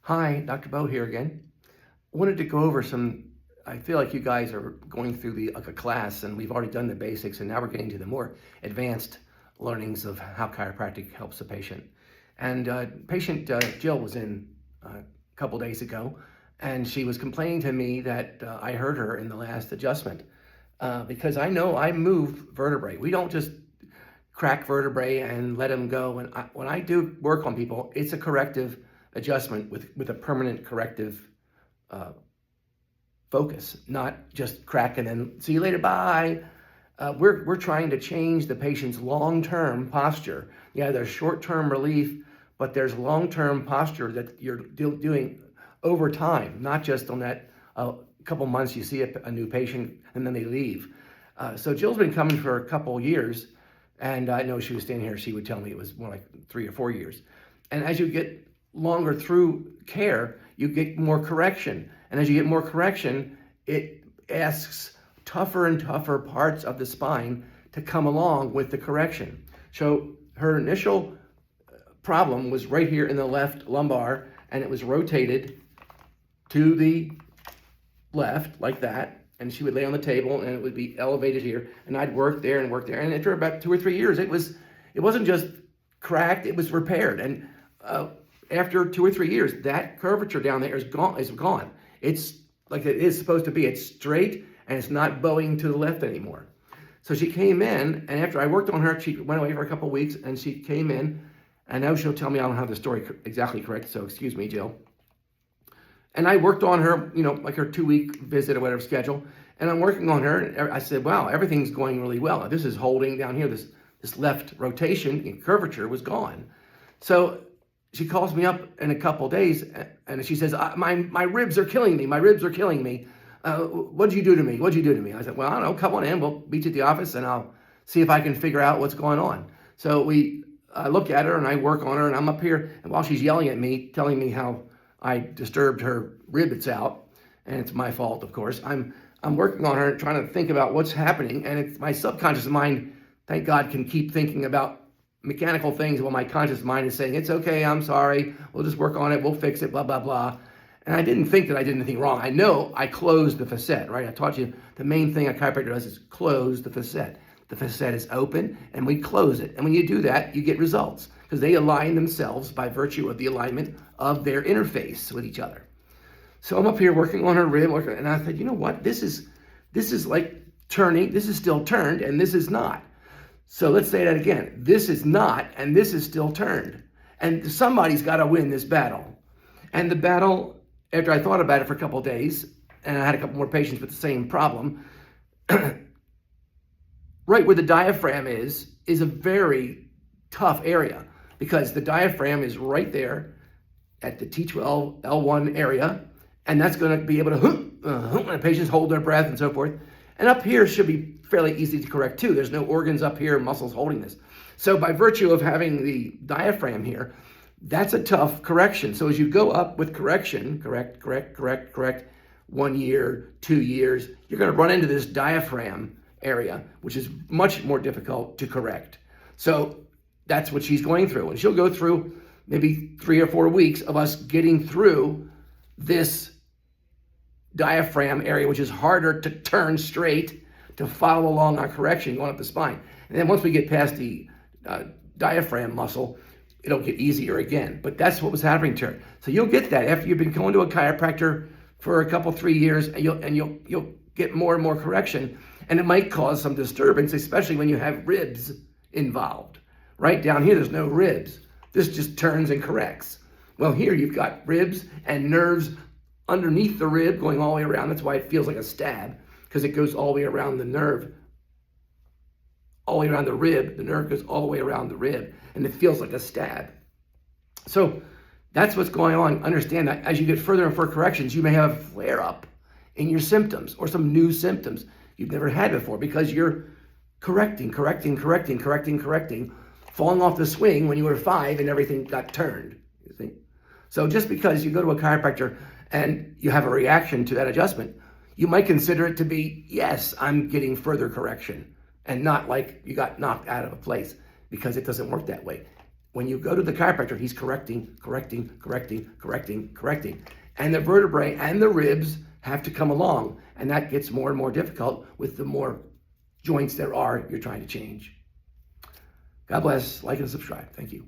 Hi, Dr. Bo here again. Wanted to go over I feel like you guys are going through a class and we've already done the basics and now we're getting to the more advanced learnings of how chiropractic helps a patient. And patient Jill was in a couple days ago and she was complaining to me that I hurt her in the last adjustment because I know I move vertebrae. We don't just crack vertebrae and let them go. And when I do work on people, it's a corrective adjustment with a permanent corrective focus, not just crack and then see you later, bye. We're trying to change the patient's long-term posture. Yeah, there's short-term relief, but there's long-term posture that you're doing over time, not just on that couple months you see a new patient and then they leave. So Jill's been coming for a couple years, and I know she was standing here, she would tell me it was more like 3 or 4 years. And as you get longer through care, you get more correction. And as you get more correction, it asks tougher and tougher parts of the spine to come along with the correction. So her initial problem was right here in the left lumbar, and it was rotated to the left like that. And she would lay on the table and it would be elevated here. And I'd work there and work there. And after about 2 or 3 years, it wasn't just cracked, it was repaired. And after 2 or 3 years, that curvature down there is gone. It's like it is supposed to be. It's straight and it's not bowing to the left anymore. So she came in, and after I worked on her, she went away for a couple of weeks, and she came in, and now she'll tell me I don't have the story exactly correct, so excuse me, Jill. And I worked on her, like her 2-week visit or whatever schedule, and I'm working on her, and I said, wow, everything's going really well. This is holding down here, this left rotation and curvature was gone. So she calls me up in a couple of days and she says, my ribs are killing me. My ribs are killing me. What'd you do to me? What'd you do to me? I said, well, I don't know. Come on in. We'll meet you at the office and I'll see if I can figure out what's going on. So I look at her and I work on her, and I'm up here, and while she's yelling at me, telling me how I disturbed her ribs out, and it's my fault, of course, I'm working on her, trying to think about what's happening, and it's my subconscious mind, thank God, can keep thinking about mechanical things while my conscious mind is saying, it's okay, I'm sorry, we'll just work on it, we'll fix it, blah, blah, blah. And I didn't think that I did anything wrong. I know I closed the facet, right? I taught you the main thing a chiropractor does is close the facet. The facet is open and we close it. And when you do that, you get results because they align themselves by virtue of the alignment of their interface with each other. So I'm up here working on her rib, and I said, you know what? This is like turning, this is still turned and this is not. So let's say that again. This is not, and this is still turned. And somebody's got to win this battle. And the battle, after I thought about it for a couple of days, and I had a couple more patients with the same problem, right where the diaphragm is a very tough area because the diaphragm is right there at the T12, L1 area, and that's going to be able to, when patients hold their breath and so forth. And up here should be fairly easy to correct too. There's no organs up here, muscles holding this. So by virtue of having the diaphragm here, that's a tough correction. So as you go up with correction, correct, 1 year, 2 years, you're going to run into this diaphragm area, which is much more difficult to correct. So that's what she's going through. And she'll go through maybe 3 or 4 weeks of us getting through this diaphragm area, which is harder to turn straight, to follow along our correction going up the spine. And then once we get past the diaphragm muscle, it'll get easier again. But that's what was happening to her. So you'll get that after you've been going to a chiropractor for a couple, 3 years, and you'll get more and more correction. And it might cause some disturbance, especially when you have ribs involved. Right down here, there's no ribs. This just turns and corrects. Well, here you've got ribs and nerves underneath the rib going all the way around. That's why it feels like a stab, because it goes all the way around the nerve, all the way around the rib. The nerve goes all the way around the rib, and it feels like a stab. So that's what's going on. Understand that as you get further and further corrections, you may have a flare-up in your symptoms or some new symptoms you've never had before because you're correcting, falling off the swing when you were 5 and everything got turned, you see? So just because you go to a chiropractor and you have a reaction to that adjustment, you might consider it to be, yes, I'm getting further correction, and not like you got knocked out of a place, because it doesn't work that way. When you go to the chiropractor, he's correcting. And the vertebrae and the ribs have to come along. And that gets more and more difficult with the more joints there are you're trying to change. God bless. Like and subscribe. Thank you.